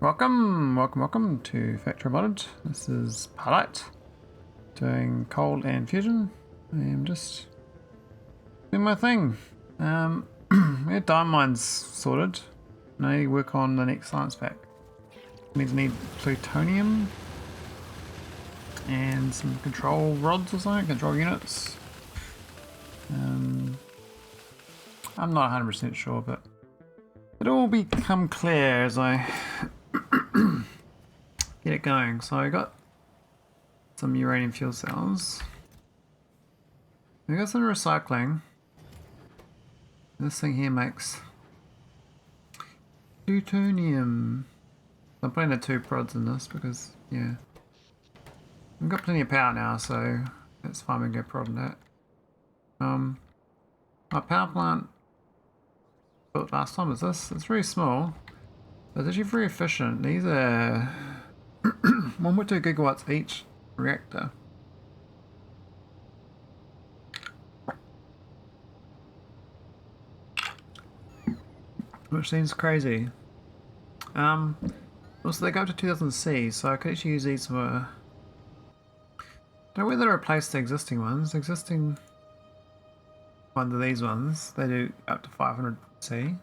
Welcome to Factorio Modded. This is Maholic, doing cold and fusion. I am just doing my thing. We had diamond mines sorted. Now I need to work on the next science pack. It means I need plutonium and some control rods or something, control units. I'm not 100% sure, but it'll all become clear as I get it going. So I got some uranium fuel cells. I got some recycling. This thing here makes plutonium. I'm putting the 2 prods in this because, yeah, I've got plenty of power now, so it's fine. We can go prod in that. My power plant built last time is this. It's very small, but it's actually very efficient. These are 1.2 gigawatts each reactor. Which seems crazy. Also they go up to 2000 C, so I could actually use these for... I don't know whether to replace the existing ones. Existing ones are these ones. They do up to 500 C.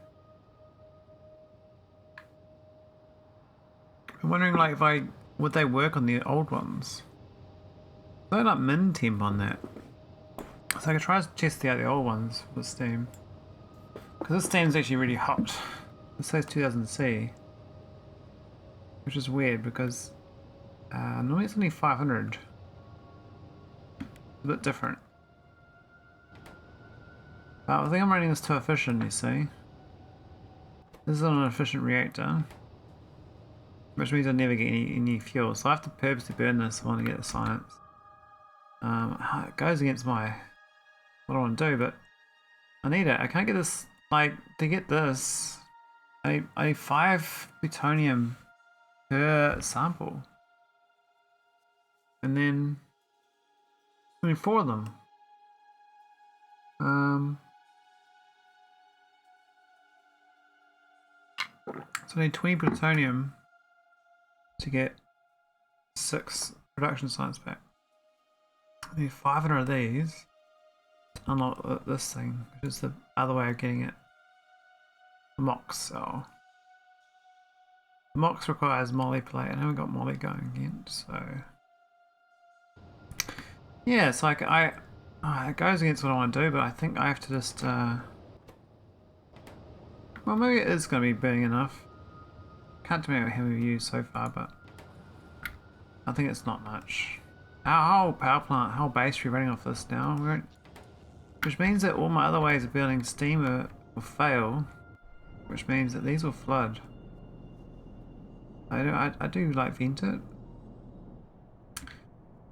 I'm wondering, like, would they work on the old ones? They're like min temp on that. So I could try to test out the old ones with steam. Because this steam's actually really hot. It says 2000 C. Which is weird because normally it's only 500. It's a bit different. But I think I'm running this too efficient, you see. This is an efficient reactor. Which means I never get any fuel. So I have to purposely burn this if I want to get the science. It goes against what I want to do, but I need it. I can't get this, like, to get this, I need 5 plutonium per sample. And then 24 of them. So I need 20 plutonium to get 6 production science back. I need 500 of these to unlock this thing, which is the other way of getting it. The MOX cell. The MOX requires Moly plate, and I haven't got Moly going yet, so... Yeah, it's like it goes against what I want to do, but I think I have to just... Well, maybe it is going to be burning enough. Can't tell me how we've used so far, but I think it's not much. Our whole power plant, whole base, we're running off this now, which means that all my other ways of building steam will fail, which means that these will flood. I do like vent it.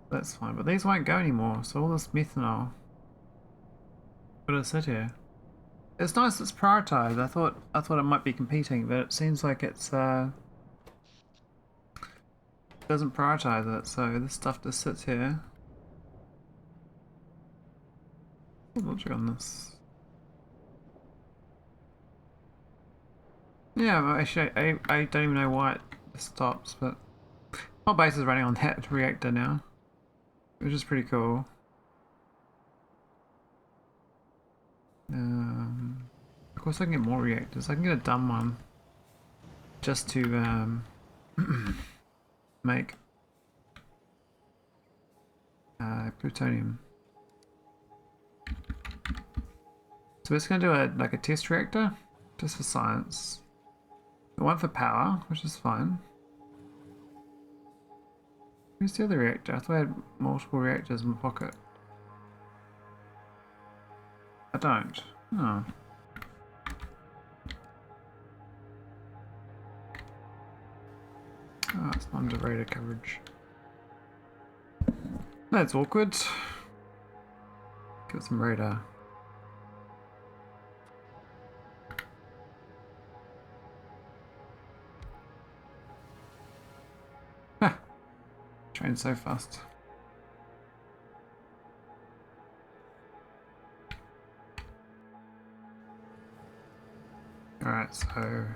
That's fine, but these won't go anymore. So all this methanol, put it sit here. It's nice. It's prioritized. I thought it might be competing, but it seems like it's doesn't prioritize it. So this stuff just sits here. What's the logic on this? Yeah, well, actually, I don't even know why it stops, but my base is running on that reactor now, which is pretty cool. Of course I can get more reactors. I can get a dumb one just to make plutonium. So we're just going to do like a test reactor just for science. The one for power, which is fine. Where's the other reactor? I thought I had multiple reactors in my pocket. I don't. Oh. Oh, it's not under radar coverage. That's awkward. Give it some radar. Ha! Train so fast. Alright, so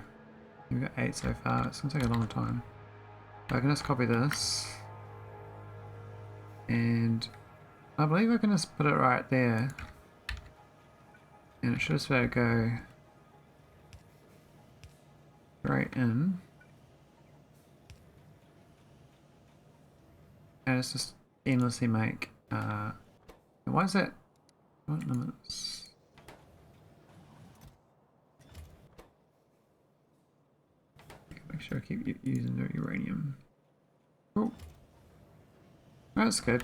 We've got 8 so far. It's gonna take a long time. So I can just copy this. And I believe I can just put it right there. And it should just be able to go right in. And it's just endlessly make. Why is that? What limits? Make sure I keep using the uranium. Oh, that's good.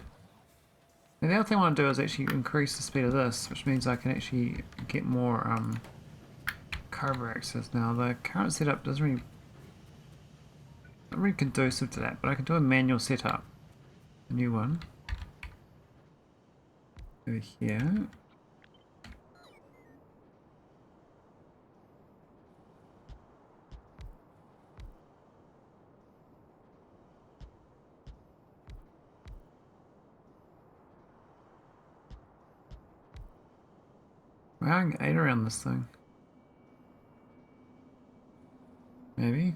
And the other thing I want to do is actually increase the speed of this, which means I can actually get more cobra access now. The current setup doesn't really, not really conducive to that, but I can do a manual setup. A new one. Over here. Wow, I can get 8 around this thing. Maybe.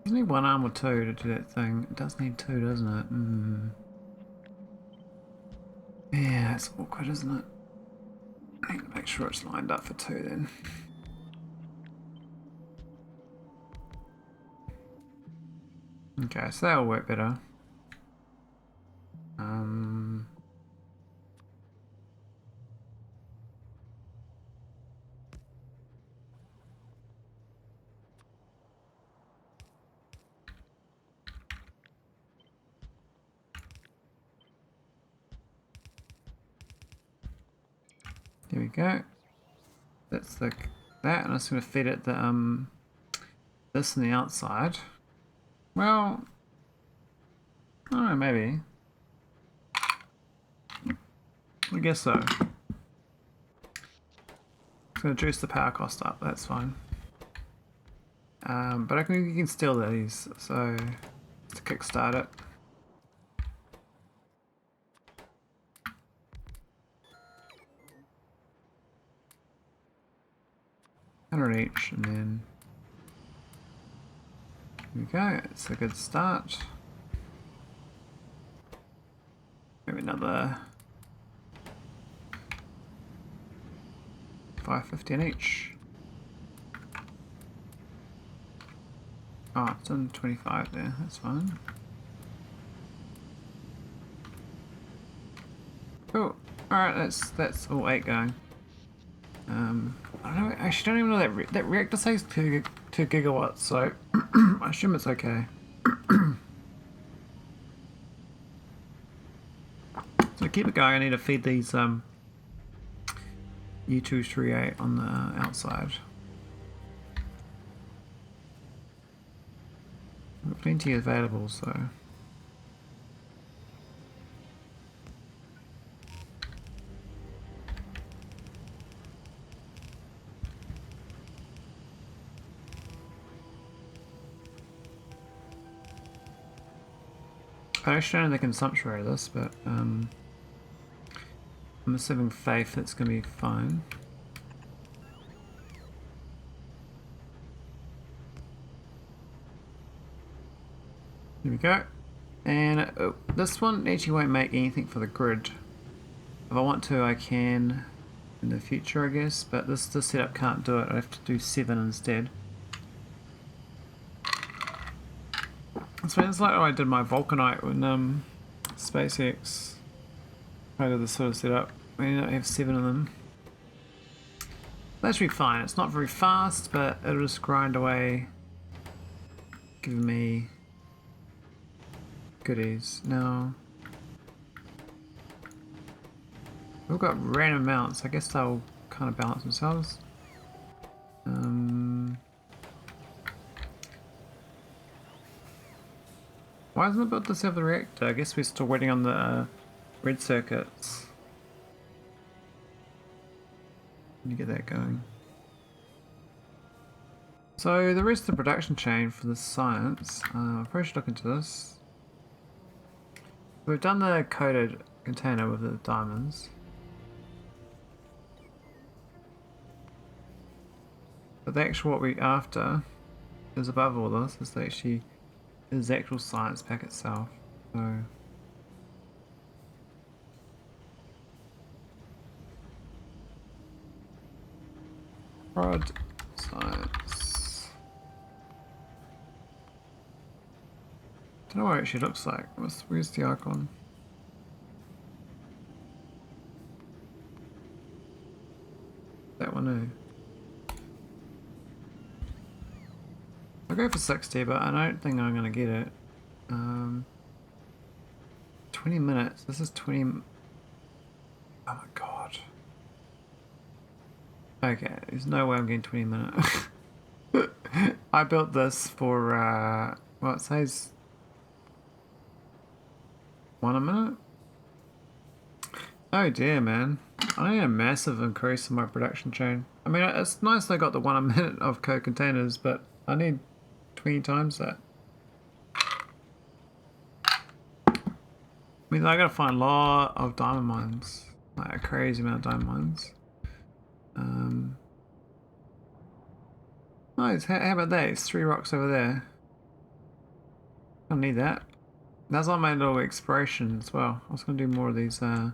Doesn't need 1 arm or 2 to do that thing. It does need 2, doesn't it? Yeah, it's awkward, isn't it? I need to make sure it's lined up for 2 then. Okay, so that'll work better. There we go. That's that, and I'm just going to feed it the this on the outside. Well, I don't know, maybe. I guess so. It's going to juice the power cost up. That's fine. But I think you can steal these, so to kickstart it. $100 each, and then here we go. It's a good start. Maybe another 550 in each. Oh, it's on 25 there. That's fine. Cool. Alright, that's all 8 going. I don't know, I actually don't even know that reactor says 2 gigawatts, so I assume it's okay. So to keep it going, I need to feed these U238 on the outside. I've got plenty available, so. I actually don't know the consumption rate of this, but I'm just having faith it's going to be fine. Here we go. And this one actually won't make anything for the grid. If I want to, I can in the future, I guess, but this setup can't do it. I have to do 7 instead. So it's like how I did my Vulcanite when SpaceX. I did this sort of setup. I have 7 of them. That should be fine. It's not very fast, but it'll just grind away, giving me goodies. Now we've got random amounts. I guess they'll kind of balance themselves. Why isn't it built to serve the reactor? I guess we're still waiting on the red circuits. Let me get that going. So the rest of the production chain for the science, I probably should look into this. We've done the coated container with the diamonds. But the actual what we're after is above all this, is actually is the actual science pack itself. So prod science. Don't know what it actually looks like. Where's the icon? That one, I'll go for 60, but I don't think I'm gonna get it. 20 minutes. This is 20. Oh my god. Okay, there's no way I'm getting 20 minutes. I built this for, well, it says 1 a minute? Oh dear, man. I need a massive increase in my production chain. I mean, it's nice I got the 1 a minute of code containers, but I need 20 times that. I mean, I gotta find a lot of diamond mines. Like a crazy amount of diamond mines. Nice, how about that? It's 3 rocks over there. I don't need that. That's on my little exploration as well. I was gonna do more of these little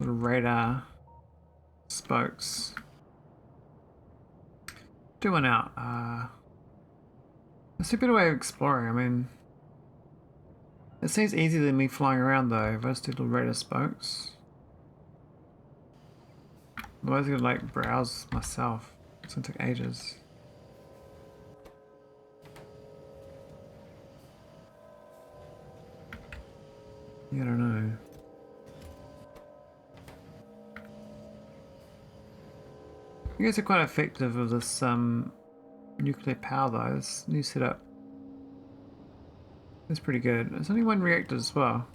radar spokes. Doing out. It's a better way of exploring. I mean, it seems easier than me flying around though. If I just do little radar spokes. Otherwise, I'm gonna like browse myself. It's gonna take ages. Yeah, I don't know. I guess they're quite effective with this nuclear power though. This new setup is pretty good. There's only 1 reactor as well.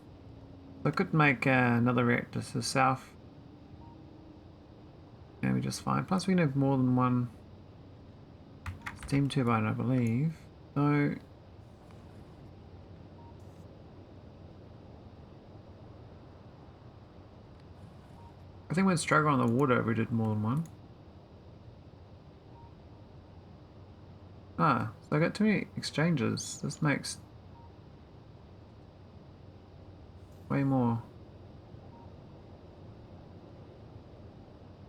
So I could make another reactor to the south. And we just fine. Plus we can have more than 1 steam turbine, I believe. So I think we'd struggle on the water if we did more than 1. Ah, so I got too many exchanges. This makes way more.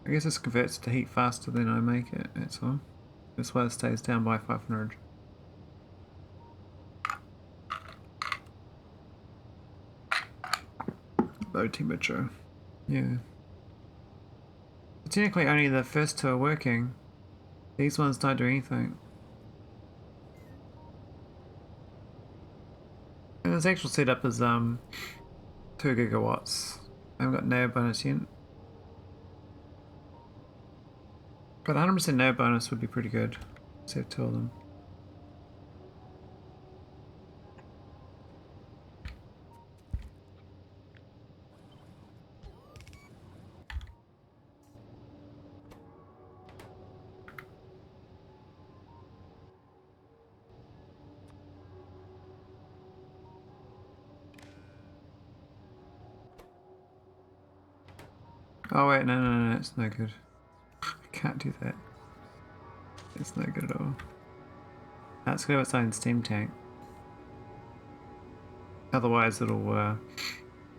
I guess this converts to heat faster than I make it, that's all. That's why it stays down by 500. Low temperature. Yeah. But technically only the first 2 are working. These ones don't do anything. And this actual setup is 2 gigawatts. I haven't got no bonus yet. But 100% no bonus would be pretty good. Let's have 2 of them. Oh wait, no, it's no good. I can't do that. It's no good at all. That's gonna have its own steam tank. Otherwise it'll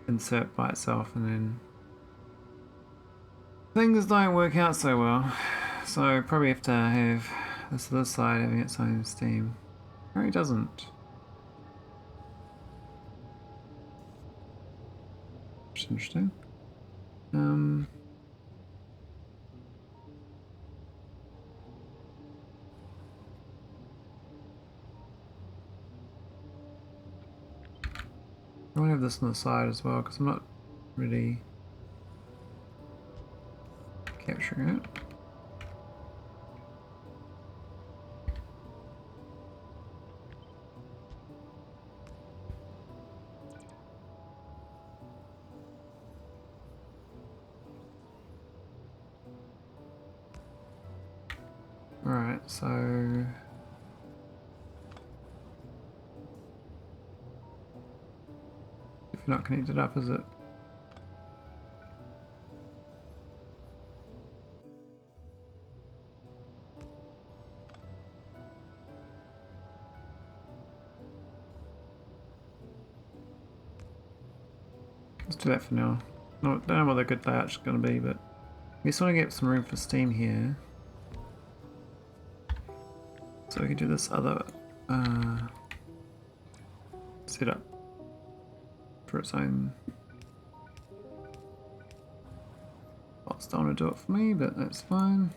insert by itself and then things don't work out so well. So probably have to have this other side having its own steam. Apparently it doesn't. Which is interesting. I want to have this on the side as well because I'm not really capturing it. Alright, so if you're not connected up, is it? Let's do that for now. No, don't know what the good layout's going to be, but we just want to get some room for steam here. So we can do this other setup for its own. Bots don't want to do it for me, but that's fine.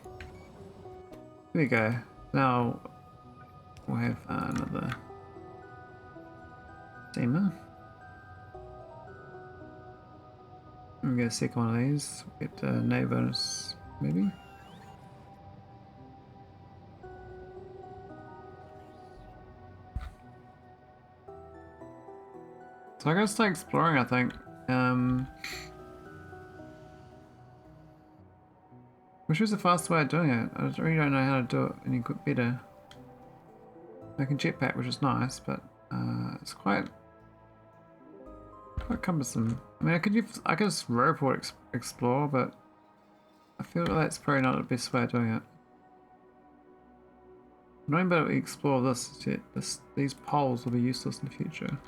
There we go. Now we'll have another steamer. I'm gonna stick one of these. Get no bonus, maybe. So I gotta start exploring, I think. Which was the fast way of doing it? I really don't know how to do it any better. I can jetpack, which is nice, but it's quite cumbersome. I mean, I could just rope or explore, but I feel like that's probably not the best way of doing it. I'm not even able to explore this yet. These poles will be useless in the future.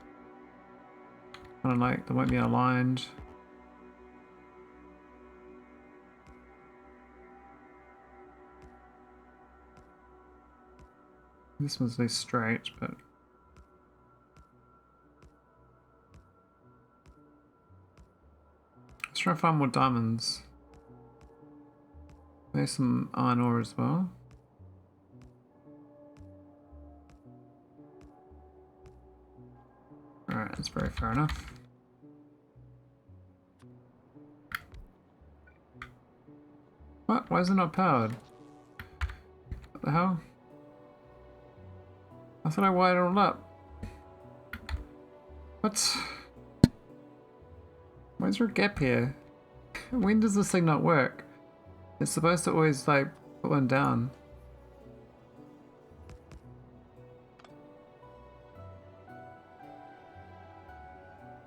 Kind of like they won't be aligned. This one's very straight, but let's try to find more diamonds. There's some iron ore as well. Alright, that's very fair enough. What? Why is it not powered? What the hell? I thought I wired it all up. What? Why is there a gap here? When does this thing not work? It's supposed to always like put one down.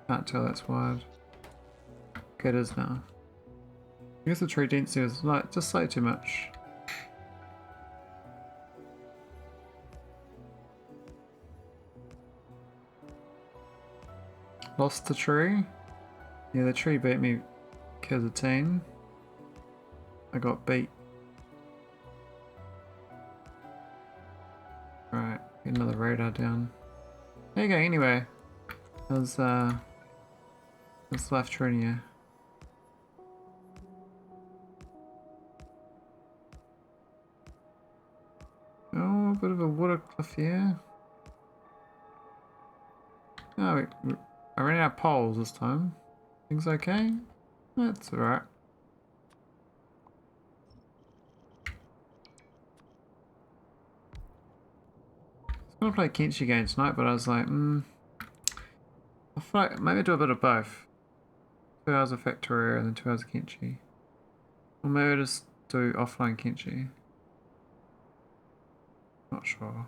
Can't tell that's wired. Okay, it is now. I guess the tree density was like just slightly too much. Lost the tree. Yeah, the tree beat me because of team. I got beat. Right, get another radar down. There you go, anyway. There's left tree here. Oh, a bit of a water cliff here. Oh, wait. I ran out of poles this time. Things okay? That's alright. I was gonna play Kenshi game tonight, but I was like, I feel like maybe do a bit of both. 2 hours of Factorio and then 2 hours of Kenshi. Or maybe just do offline Kenshi. Not sure.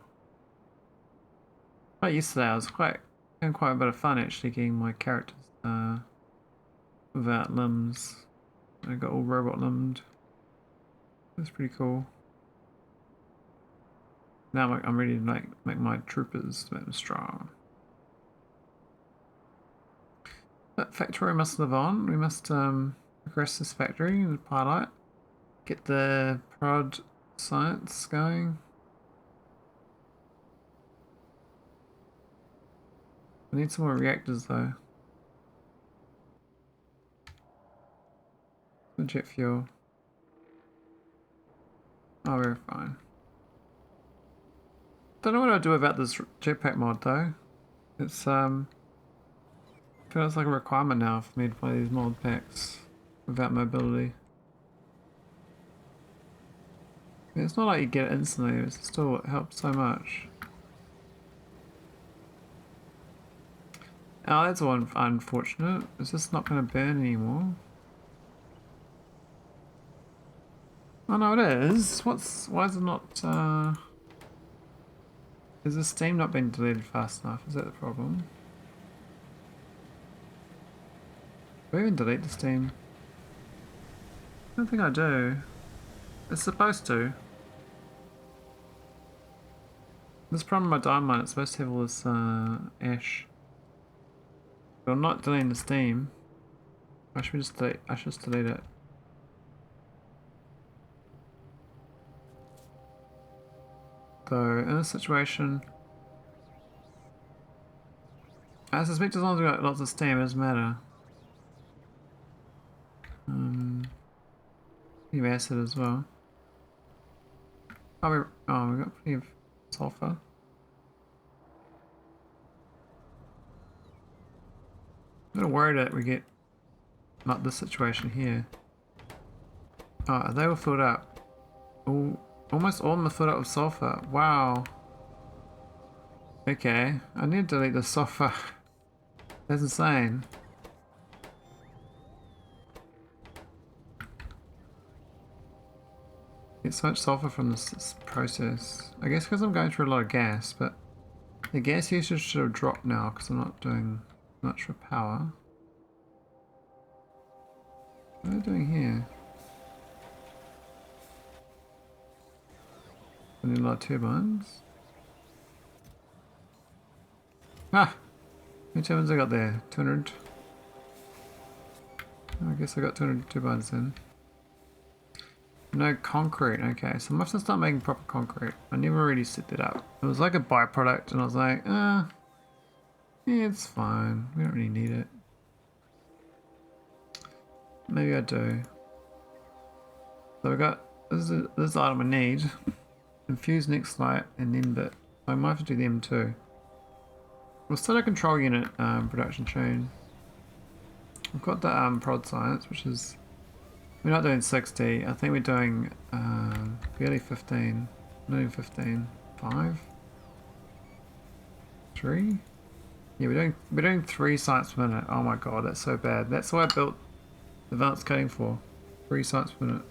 Like yesterday, I was having quite a bit of fun actually getting my characters without limbs. I got all robot limbed. That's pretty cool. Now I'm ready to make my troopers, make them strong. But Factorio must live on. We must progress this factory with Pilot. Get the prod science going. I need some more reactors though. Some jet fuel. Oh, we're fine. Don't know what I'll do about this jetpack mod though. It's feels like a requirement now for me to play these mod packs without mobility. I mean, it's not like you get it instantly, but still it helps so much. Oh, that's all unfortunate. Is this not going to burn anymore? Oh no, it is. Why is it not, is the steam not being deleted fast enough? Is that the problem? Do I even delete the steam? I don't think I do. It's supposed to. This problem with my diamond mine, it's supposed to have all this ash. But I'm not deleting the steam. I should just delete. I should just delete it. So in this situation, I suspect as long as we've got lots of steam, it doesn't matter. Plenty of acid as well. Oh, we got plenty of sulfur. I'm a little worried that we get not this situation here. Oh, they were filled up. Oh, almost all of them are filled up with sulfur. Wow. Okay, I need to delete the sulfur. That's insane. Get so much sulfur from this process. I guess because I'm going through a lot of gas, but the gas usage should have dropped now because I'm not doing much for power. What are they doing here? I need a lot of turbines. Ah! How many turbines I got there? 200. I guess I got 200 turbines in. No concrete, okay, so I must have started making proper concrete. I never really set that up. It was like a byproduct and I was like, yeah, it's fine. We don't really need it. Maybe I do. So we got, this item I need. Infuse next light and then bit. I might have to do them too. We'll start a control unit production chain. We've got the prod science, which is, we're not doing 60. I think we're doing barely 15. Not even 15. 5? 3? Yeah, we're doing 3 science per minute. Oh my god, that's so bad. That's what I built advanced coding for. 3 science per minute.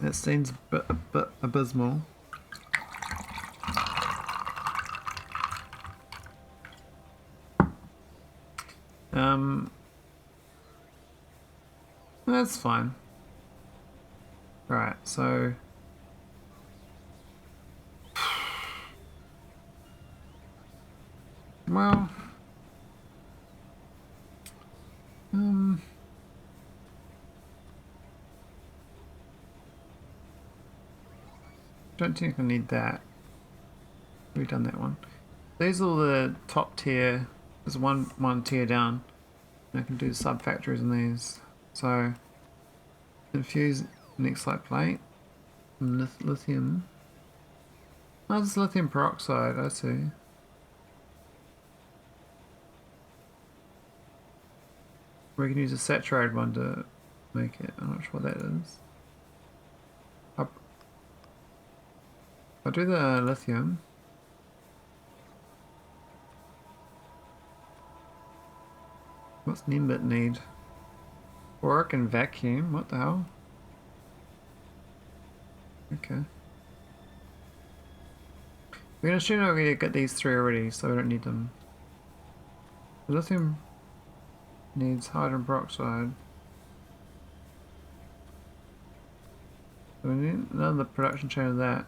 That seems a bit abysmal. That's fine. Right, so well, don't think I need that. We've done that one. These are the top tier. There's one tier down. And I can do sub factories in these. So infuse next light plate. Lithium. Oh, this is lithium peroxide, I see. We can use a saturated one to make it. I'm not sure what that is. I'll do the lithium. What's Nimbit need? Work and vacuum, what the hell? Okay. We're gonna assume we're gonna get these 3 already, so we don't need them. The lithium needs hydrogen peroxide. So we need another production chain of that.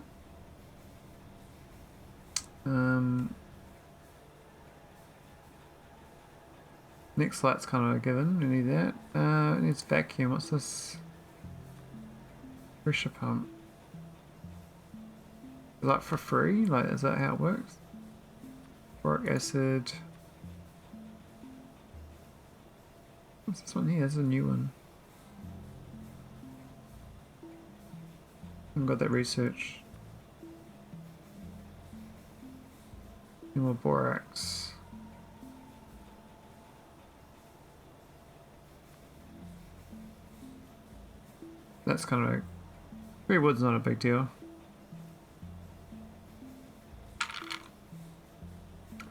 Next light's kind of a given, we need that. It needs vacuum, what's this? Pressure pump. Is that for free? Like, is that how it works? Boric acid. What's this one here? This is a new one. I haven't got that research. Any more borax. That's kind of a... 3 wood's not a big deal.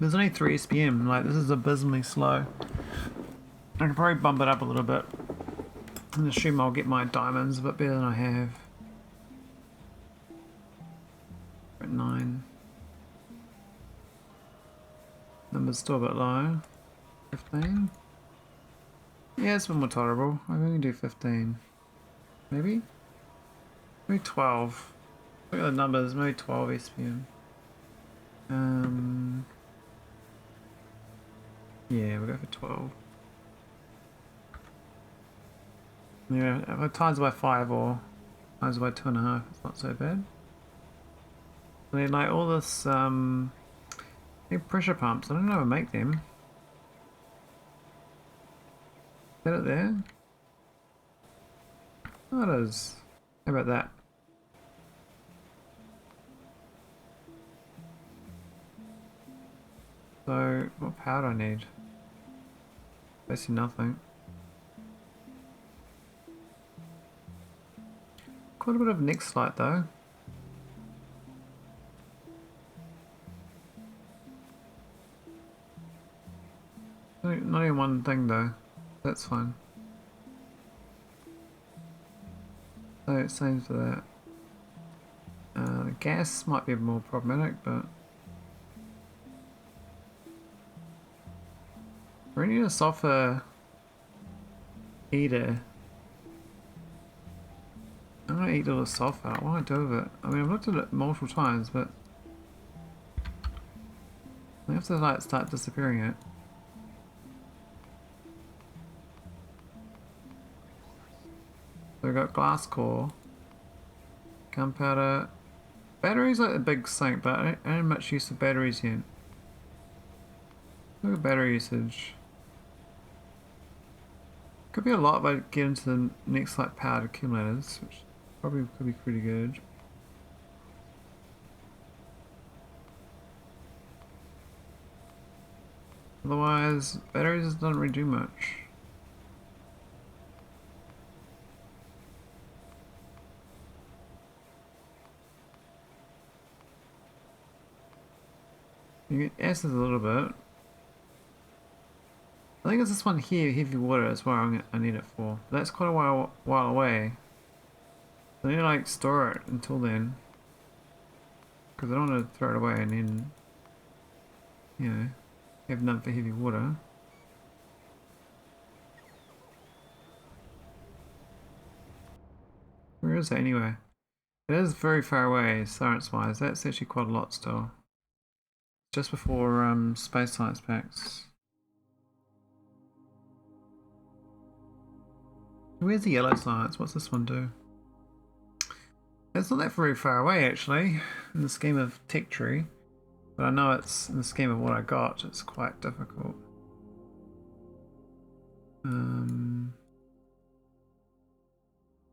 There's only 3 SPM, like this is abysmally slow. I can probably bump it up a little bit and assume I'll get my diamonds a bit better than I have. At 9. Number's still a bit low. 15. Yeah, it's a bit more tolerable. I can only do 15. Maybe? Maybe 12. Look at the numbers, maybe 12 SPM. Yeah, we'll go for 12. Yeah, if I times by 5 or times by 2.5, it's not so bad. I mean, like all this, big pressure pumps, I don't know how to make them. Is that it there? Oh, it is. How about that? So, what power do I need? Basically nothing. Quite a bit of next light though. Not even one thing though. That's fine. So same for that. The gas might be more problematic, but we need a sulfur heater. I'm gonna eat all the sulfur. What do I do with it? I mean, I've looked at it multiple times, but I have to like start disappearing it. So we've got glass core, gunpowder. Batteries like the big sink, but I don't have much use of batteries yet. Look at battery usage. Could be a lot if I get into the next like powered accumulators, which probably could be pretty good. Otherwise, batteries don't really do much. You get acid a little bit. I think it's this one here, heavy water, is what I need it for. But that's quite a while away. So I need to like store it until then. Because I don't want to throw it away and then, you know, have none for heavy water. Where is it anyway? It is very far away, science-wise. That's actually quite a lot still. Just before space science packs. Where's the yellow science? What's this one do? It's not that very far away actually, in the scheme of tech tree. But I know it's, in the scheme of what I got, it's quite difficult.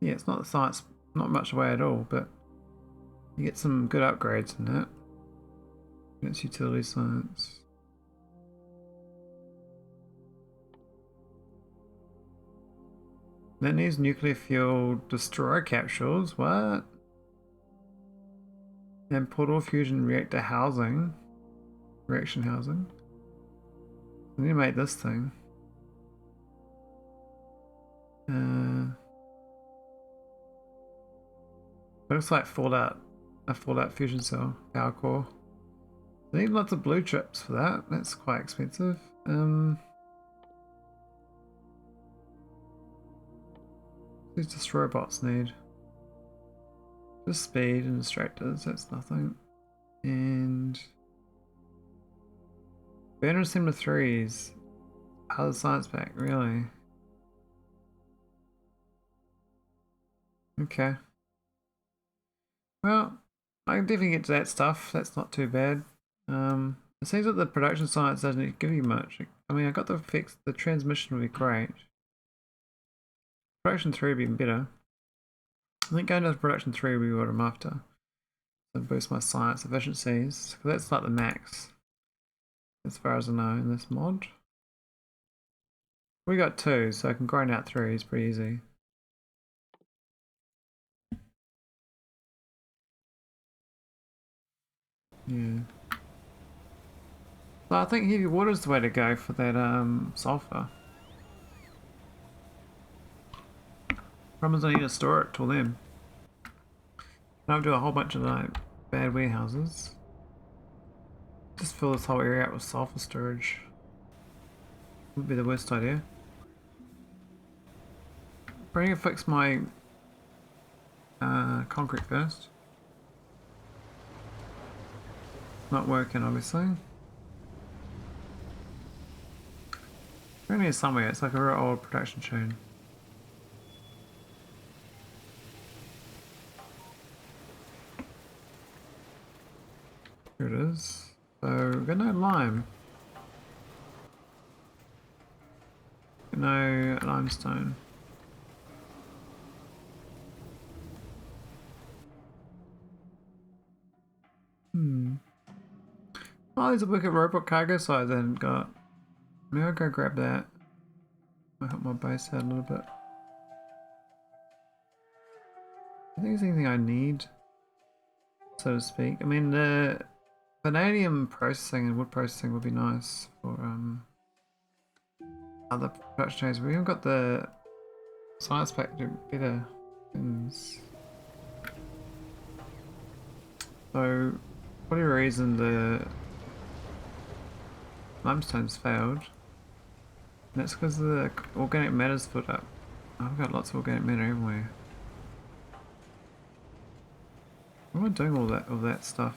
Yeah, it's not the science, not much away at all, but you get some good upgrades in it. It's utility science. That needs nuclear fuel destroyer capsules. What? And portal fusion reactor housing. Reaction housing. I need to make this thing. Looks like Fallout. A Fallout fusion cell. Power core. I need lots of blue chips for that. That's quite expensive. These destroyer bots need. Just speed and distractors, that's nothing. And burner assembler 3s. Other science pack, really? Okay. Well, I can definitely get to that stuff. That's not too bad. It seems that the production science doesn't give you much. I mean, I got the fix. The transmission would be great. Production 3 would be even better. I think going to production 3 will be what I'm after. So boost my science efficiencies. Because that's like the max. As far as I know in this mod. We got 2, so I can grind out 3. It's pretty easy. Yeah. So I think heavy water is the way to go for that sulfur. Problem is I need to store it till then. I don't do a whole bunch of like bad warehouses. Just fill this whole area out with sulfur storage. Would be the worst idea. I'm going to fix my concrete first. Not working obviously. Around here somewhere, it's like a real old production chain. Here it is. So we've got no lime. No limestone. Oh, there's a wicked robot cargo size I hadn't got. Maybe I'll go grab that. Might help my base out a little bit. I think there's anything I need, so to speak. I mean, the vanadium processing and wood processing would be nice for other production chains. We haven't got the science pack to do better things. So, for whatever reason, the limestone's failed. And that's because the organic matter's put up. Oh, I've got lots of organic matter everywhere. Why am I doing all that stuff?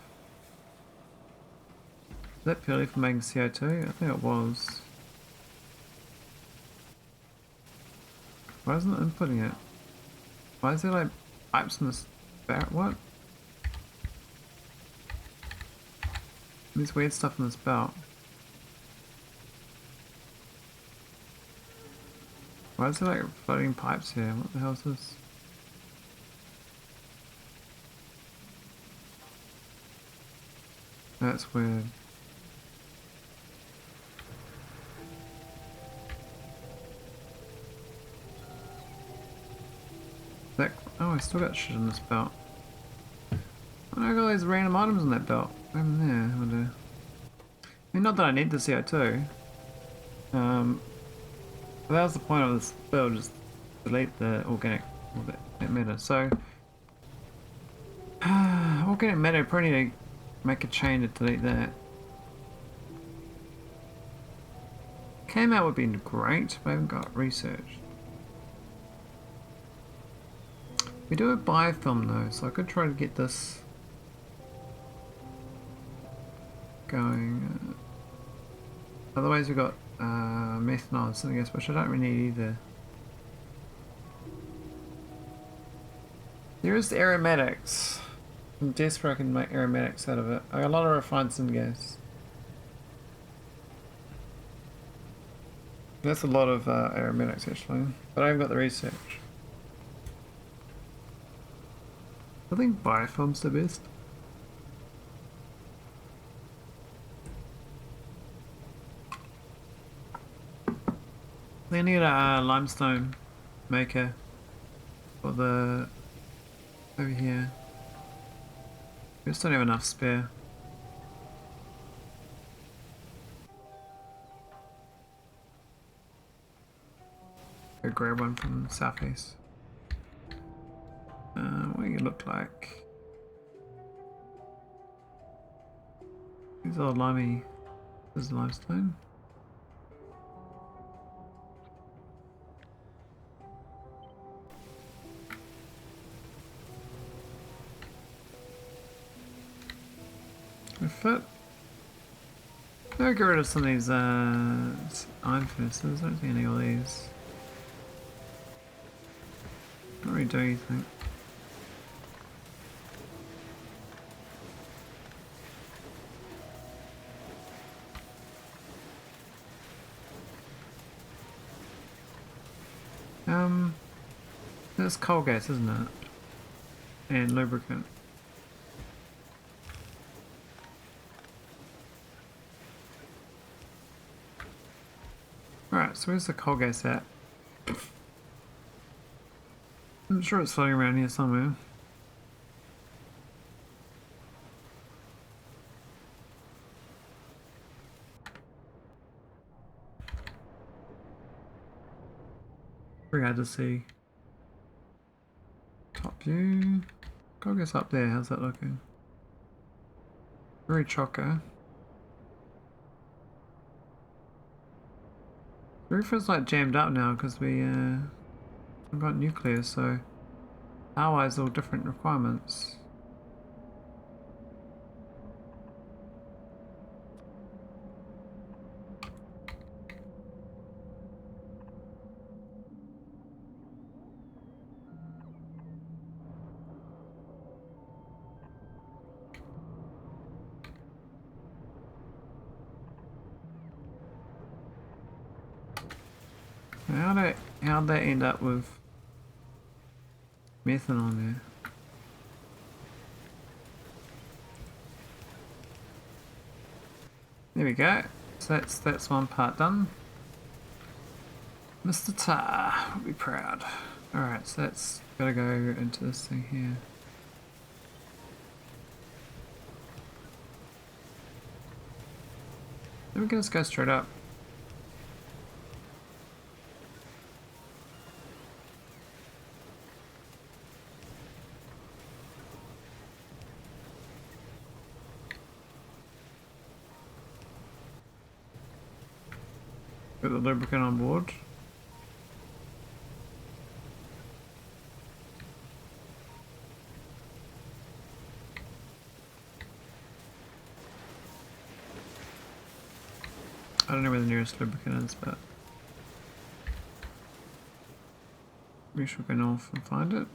Is that purely for making CO2? I think it was. Why isn't it inputting it? Why is there like pipes in this belt? What? There's weird stuff in this belt. Why is there like floating pipes here? What the hell is this? That's weird. That, oh, I still got shit in this belt. I got all these random items in that belt. Over there, I do. I mean, not that I need the CO2. But that was the point of this build, just delete the organic matter. So, organic matter, probably need to make a chain to delete that. Came out would be great, but I haven't got research. We do have biofilm though, so I could try to get this going. Otherwise we've got methanol and something else, which I don't really need either. There is the aromatics. I'm desperate I can make aromatics out of it. I got a lot of refined syngas. That's a lot of aromatics actually, but I haven't got the research. I think biofilm's the best. They need a limestone maker for the over here. We just don't have enough spare. Go grab one from the southeast. What do you look like? These are limey. This is limestone. They fit. I'll get rid of some of these iron furnaces. I don't see any of these. Not really do anything. That's coal gas, isn't it? And lubricant. Alright, so where's the coal gas at? I'm sure it's floating around here somewhere. Pretty hard to see. Top view. Coal gas up there, how's that looking? Very chocker. The roof is like jammed up now because we've got nuclear, so power-wise all different requirements. How'd they end up with methanol there? There we go. So that's one part done. Mr. Tar will be proud. Alright, so that's gotta go into this thing here. Then we can just go straight up. Got the lubricant on board. I don't know where the nearest lubricant is, but we should go north and find it.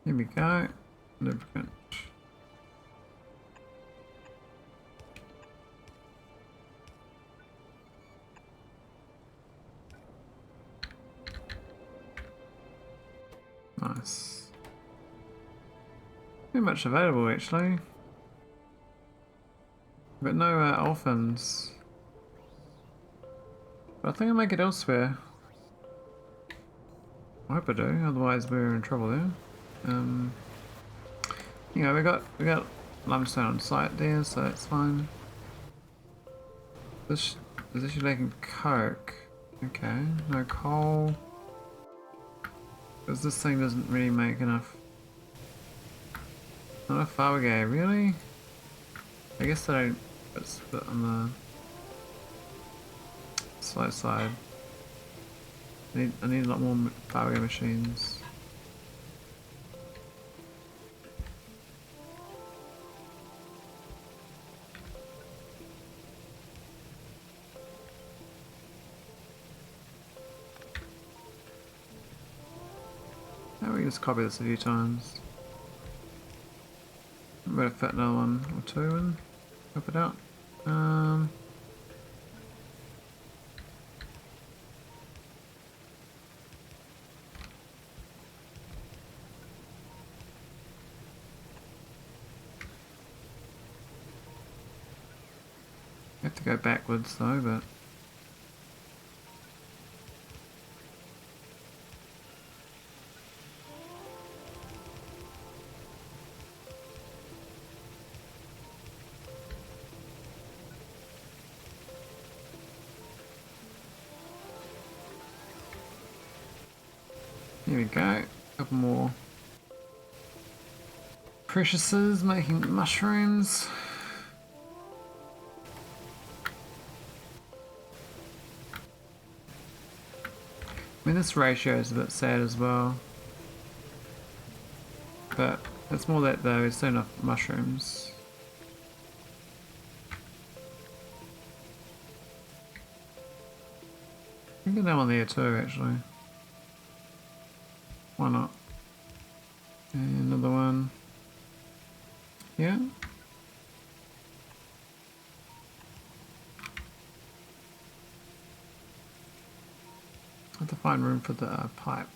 Here we go, lubricant. Nice. Not much available actually. But no olefins. But I think I make it elsewhere. I hope I do, otherwise we're in trouble there. You know, we got limestone on site there, so that's fine. This is actually lacking coke. Okay, no coal. Because this thing doesn't really make enough. Not enough Farwagay, really? I guess I don't put split on the slow side. I need a lot more Farwagay machines. We can just copy this a few times. I'm gonna fit another one or two and help it out. Have to go backwards though, but here we go, a couple more preciouses making mushrooms. I mean, this ratio is a bit sad as well, but it's more that though, it's not enough mushrooms. I can get that one there too actually. Why not? And another one. Yeah. I have to find room for the pipe.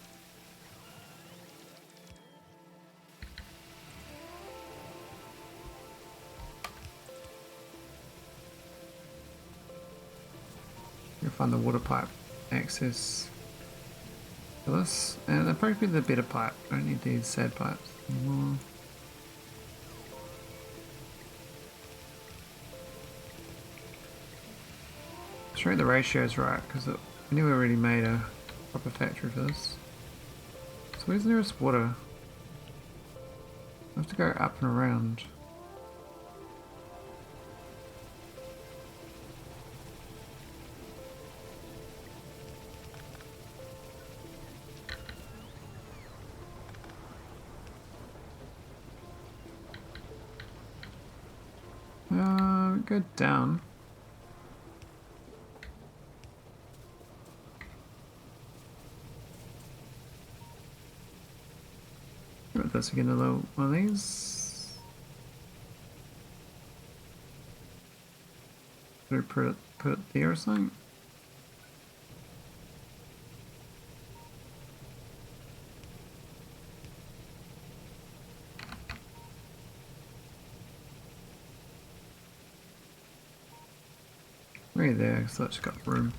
You'll find the water pipe access. This, and that'll probably be the better pipe. I don't need these sad pipes anymore. Sure the ratio is right, because we never really made a proper factory for this. So where's the nearest water? I have to go up and around. Go down. What this, we get a little one of these. Should we put it there or something? Right there, so that's got room.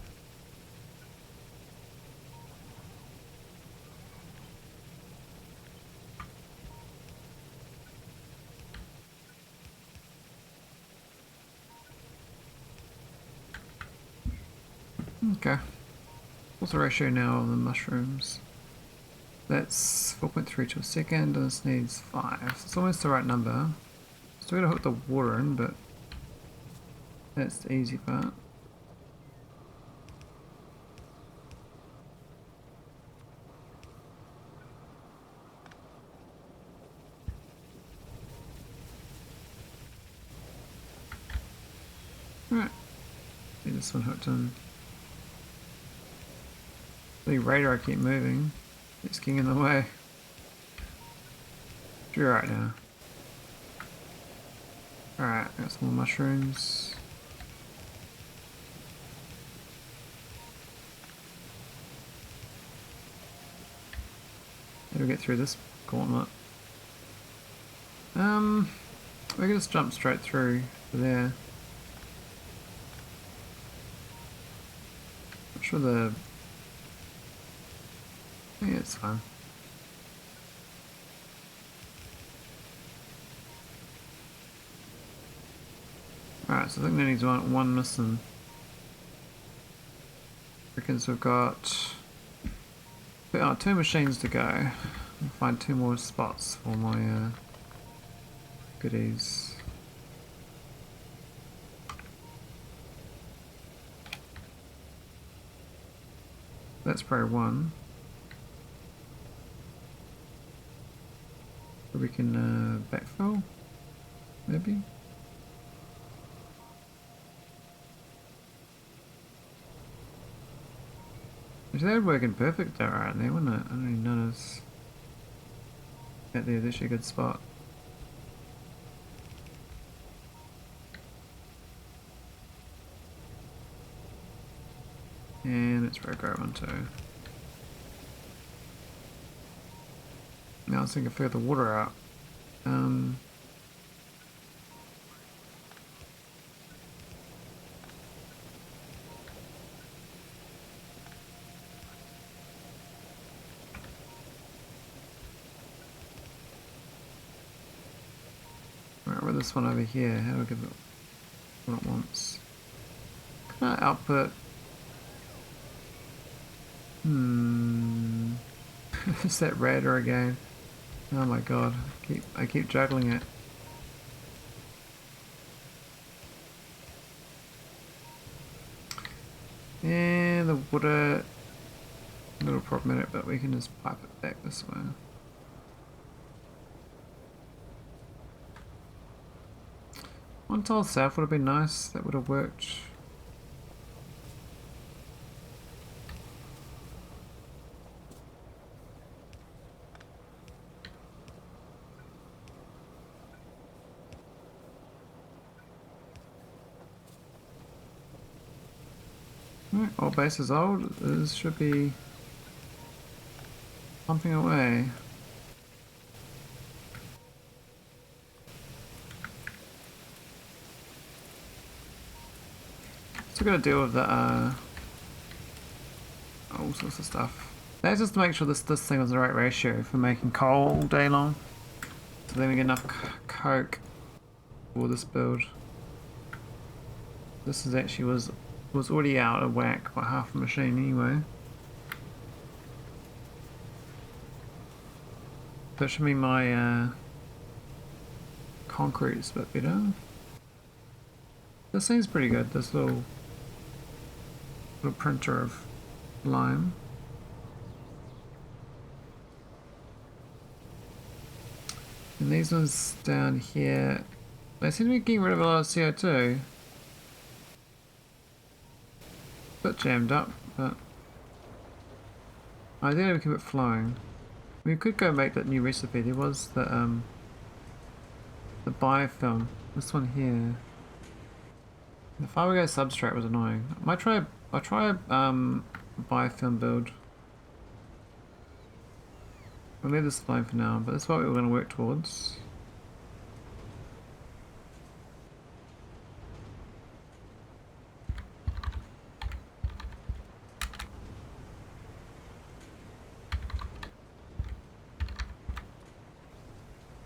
Okay. What's the ratio now of the mushrooms? That's 4.3 to a second, and this needs 5. So it's almost the right number. Still gotta hook the water in, but that's the easy part. Alright. Get this one hooked in. The radar keep moving. It's getting in the way. You're right now. Alright, got some more mushrooms. How do we get through this gauntlet? We can just jump straight through to there. Not sure the... Yeah, it's fine. Alright, so I think that needs one missing. Reckons we've got 2 machines to go. I'll find 2 more spots for my goodies. That's probably 1. Or we can backfill, maybe. Actually, that would work in perfect though, right there, wouldn't it? I don't even notice. That there's actually a good spot. And it's very great one too. Now let's think of further water out. Right, with this one over here, how do I give it what it wants? Can I output? Is that radar again? Oh my god, I keep juggling it. And the water, a little problematic, but we can just pipe it back this way. One tile south would have been nice, that would have worked. Alright, all base is old. This should be pumping away. Still gotta deal with the all sorts of stuff. That's just to make sure this thing was the right ratio for making coal all day long. So then we get enough coke for this build. This is actually was already out of whack by half a machine anyway. That should mean my concrete is a bit better. This seems pretty good, this little printer of lime. And these ones down here, they seem to be getting rid of a lot of CO2. Bit jammed up, but ideally we keep it flowing. We could go make that new recipe. There was the biofilm. This one here. The Fargo substrate was annoying. I'll try biofilm build. We'll leave this alone for now, but that's what we're going to work towards.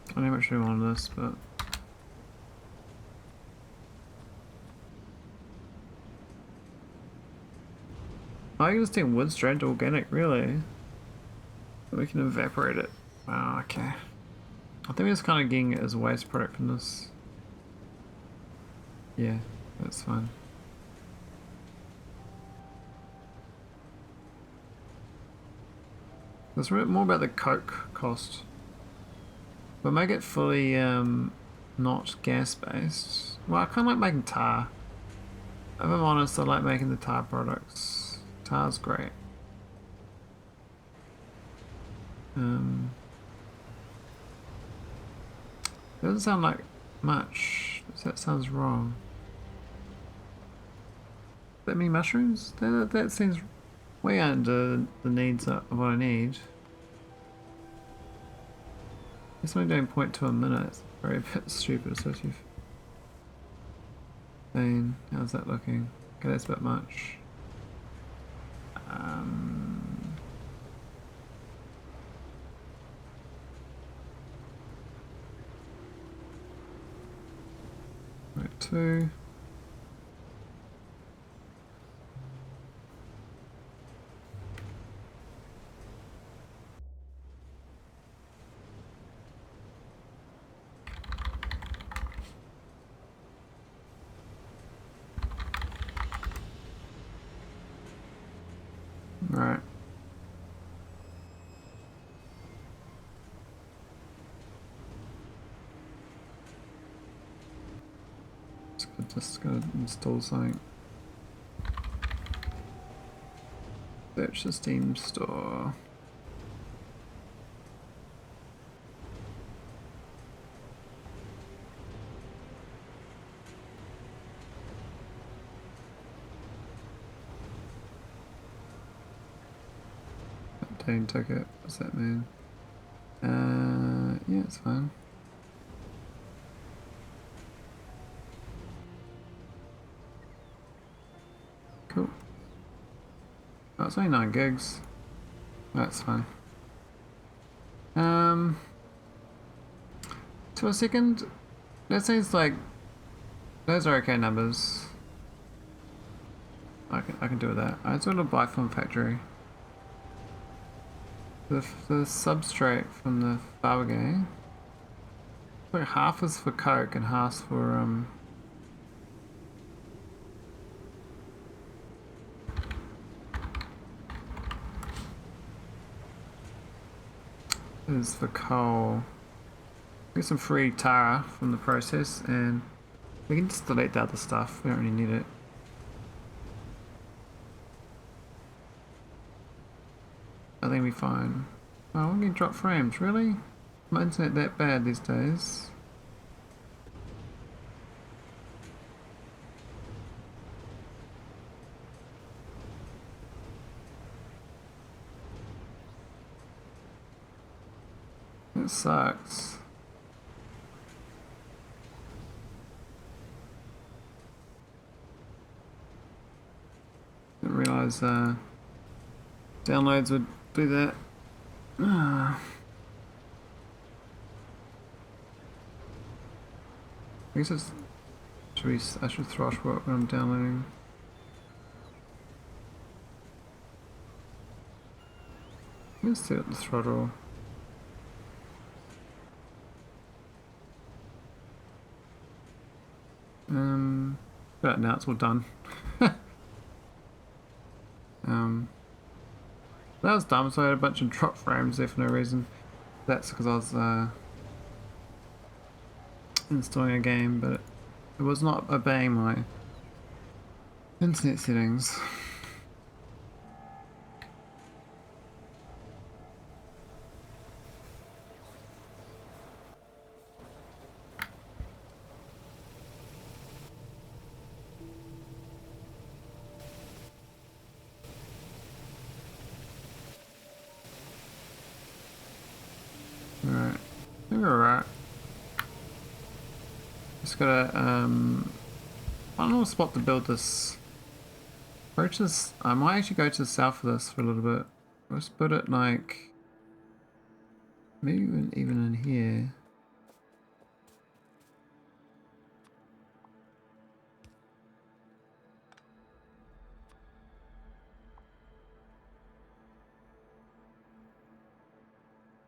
I don't know how much we want on this, but I can just take wood straight to organic, really. We can evaporate it. Wow, okay. I think we're just kind of getting it as a waste product from this. Yeah, that's fine. It's more about the coke cost. We'll make it fully not gas based. Well, I kind of like making tar. If I'm honest, I like making the tar products. Tar's great. Doesn't sound like much. That sounds wrong. That mean mushrooms? That seems way under the needs of what I need. It's only doing 0.2 a minute. It's very a bit stupid, especially. How's that looking? Okay, that's a bit much. Right, 2. Right. Just gotta install something. Search the Steam store. Updating ticket. What's that mean? Yeah, it's fine. Cool. Oh, it's only 9 gigs. That's fine. To a second, that seems like those are okay numbers. I can do with that. I just want to buy from Factory. The substrate from the Fargo. Like half is for coke and half for is for coal. Get some free tar from the process, and we can just delete the other stuff. We don't really need it. I think we'll be fine. Oh, we're getting drop frames, really? My internet that bad these days? It sucks. Didn't realise downloads would do that. I guess it's I should throsh what when I'm downloading. Let's set the throttle. But now it's all done. That was dumb, so I had a bunch of drop frames there for no reason. That's because I was installing a game, but it was not obeying my internet settings. we're alright. Just gotta, find a little spot to build this. Purchase. I might actually go to the south of this for a little bit. Let's put it like, maybe even in here.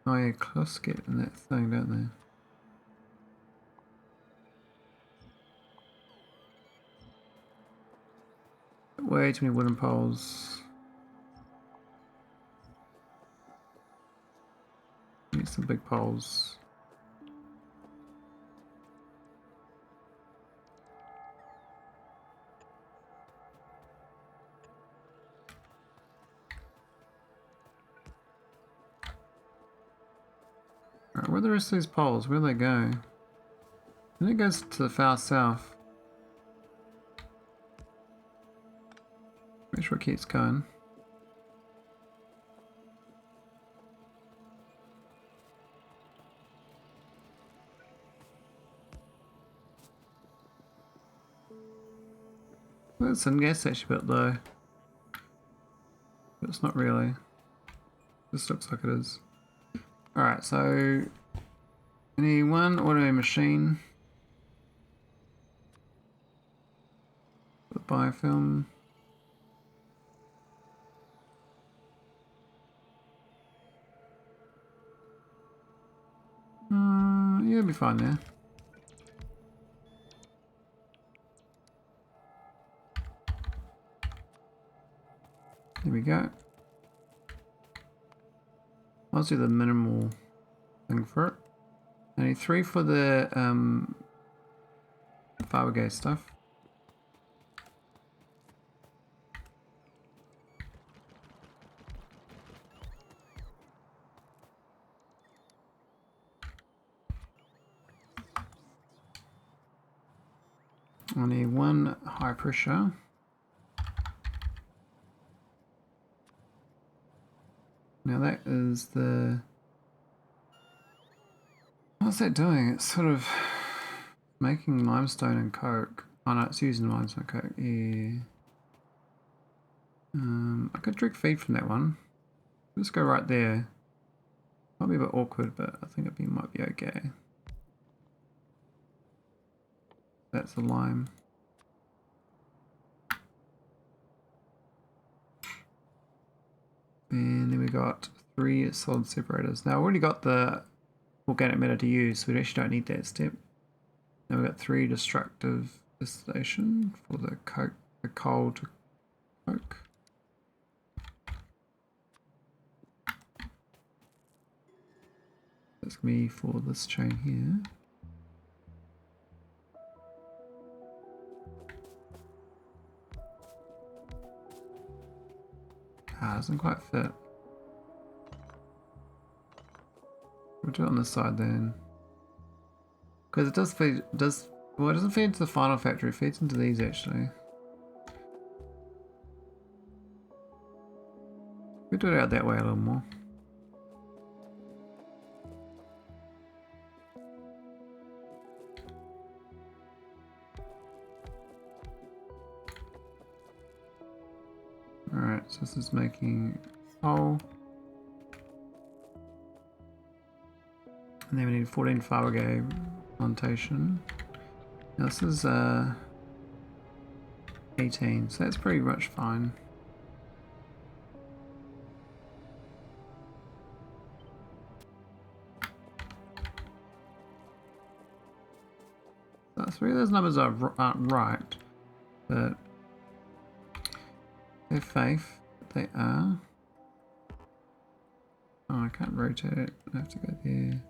Oh yeah, cliffs get in that thing, don't they? Way too many wooden poles. Need some big poles. Alright, where are the rest of these poles? Where do they go? And it goes to the far south. Make sure it keeps going. Well, it's in gas station bit though. But it's not really. This looks like it is. Alright, so I need one auto machine. The biofilm. Yeah, it'll be fine there. There we go. I'll do the minimal thing for it. I need 3 for the fiberglass stuff. I need 1 high pressure. Now that is the... What's that doing? It's sort of making limestone and coke. Oh no, it's using limestone and coke. Yeah. I could direct feed from that one. Let's go right there. Might be a bit awkward, but I think it might be okay. That's a lime. And then we got 3 solid separators. Now I've already got the organic matter to use, so we actually don't need that step. Now we've got 3 destructive distillation for the coke, the coal to coke. That's going to be for this chain here. Doesn't quite fit. We'll do it on this side then. Because it does feed, well, it doesn't feed into the final factory, it feeds into these actually. We'll do it out that way a little more. Alright, so this is making coal. And then we need 14 fiberglass plantation. Now this is 18, so that's pretty much fine. So 3 of those numbers aren't right, but have faith that they are. Oh, I can't rotate it. I have to go there.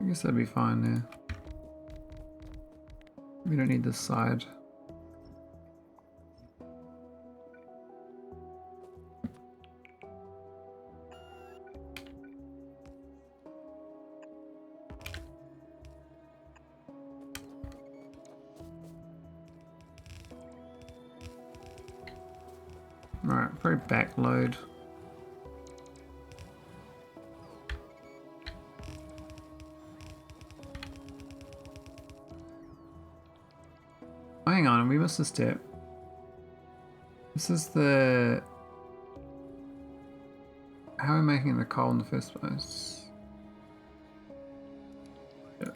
I guess that'd be fine there. We don't need this side. Alright, probably backload. Oh, hang on, we missed a step. This is the... How are we making the coal in the first place? Yep.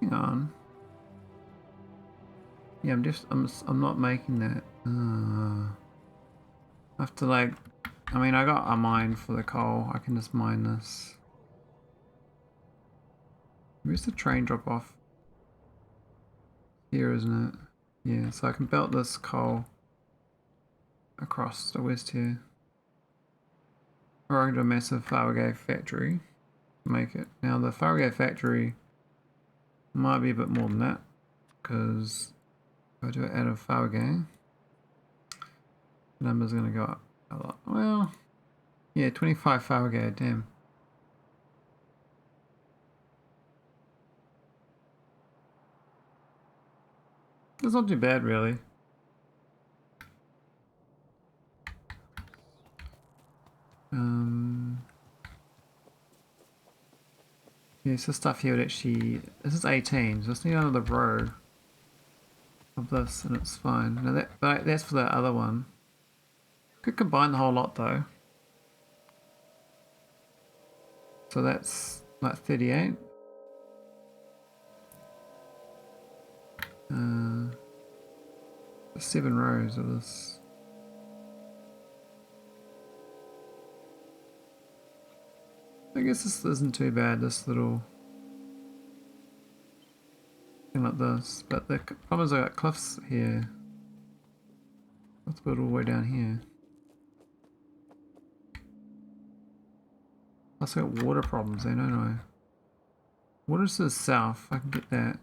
Hang on. Yeah, I'm not making that. I have to like... I mean, I got a mine for the coal. I can just mine this. Where's the train drop off? Here, isn't it? Yeah, so I can belt this coal across the west here. Or I can do a massive Factorio factory to make it. Now the Factorio factory might be a bit more than that, because if I do it out of Factorio, the number's going to go up a lot. Well, yeah, 25 Factorio, damn. That's not too bad, really. Yeah, so stuff here would actually... This is 18, so just need another row of this and it's fine. Now that's for the other one. Could combine the whole lot though. So that's like 38. 7 rows of this. I guess this isn't too bad, this little thing like this. But the problem is I got cliffs here. Let's build all the way down here. Plus I got water problems then, don't I? Water's to the south, I can get that.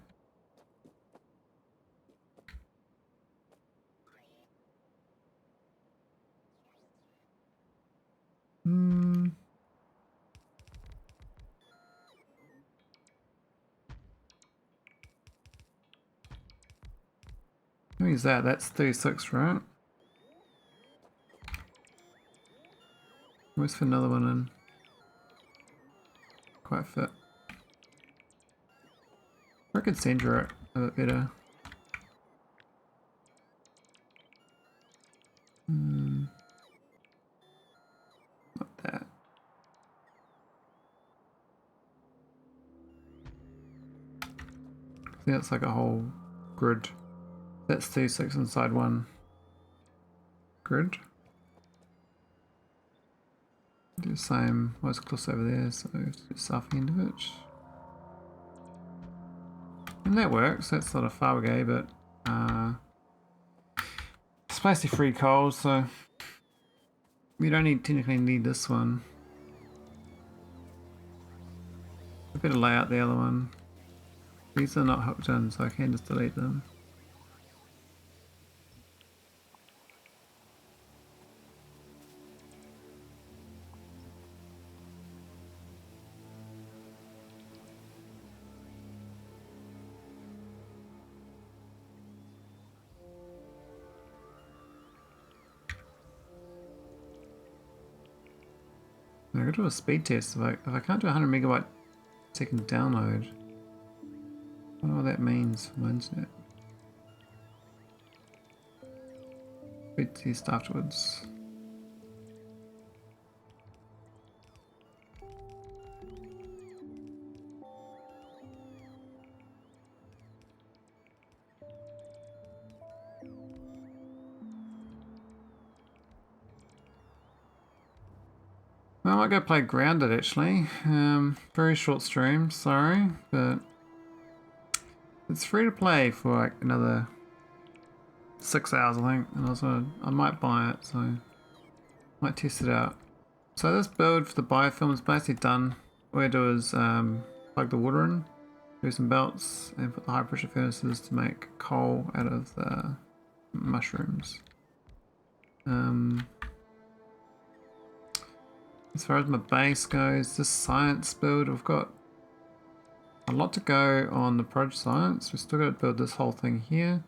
How many is that? That's 36, right? Let's fit another one in. Quite fit. I could center it a bit better. Not that. I think that's like a whole grid. That's 36 inside one grid. Do the same, well, it's close over there, so we have to do the south end of it. And that works, that's not a far away, but it's mostly free coal, so we don't technically need this one. I better lay out the other one. These are not hooked in, so I can just delete them. I gotta do a speed test. If I can't do 100 megabyte second download, I don't know what that means for my internet. Speed test afterwards. Well, I might go play Grounded actually. Very short stream, sorry, but it's free to play for like another 6 hours, I think. And I might buy it, so I might test it out. So this build for the biofilm is basically done. All I do is plug the water in, do some belts, and put the high pressure furnaces to make coal out of the mushrooms. As far as my base goes, this science build, I've got a A lot to go on the proj science. We've still got to build this whole thing here.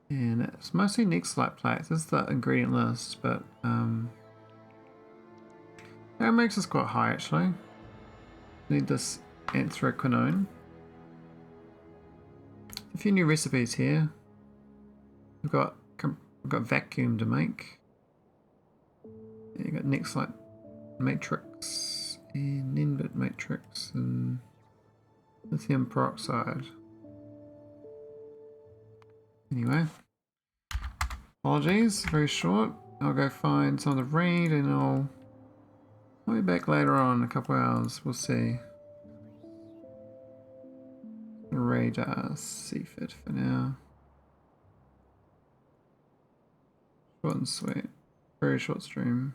And it's mostly next light plates. This is the ingredient list, but that makes us quite high actually. Need this anthraquinone. A few new recipes here. We've got vacuum to make. You got next light matrix and Nenbit matrix and lithium peroxide. Anyway, apologies, very short. I'll go find some of the raid and I'll be back later on in a couple hours. We'll see. Radar, Seaford for now. Short and sweet. Very short stream.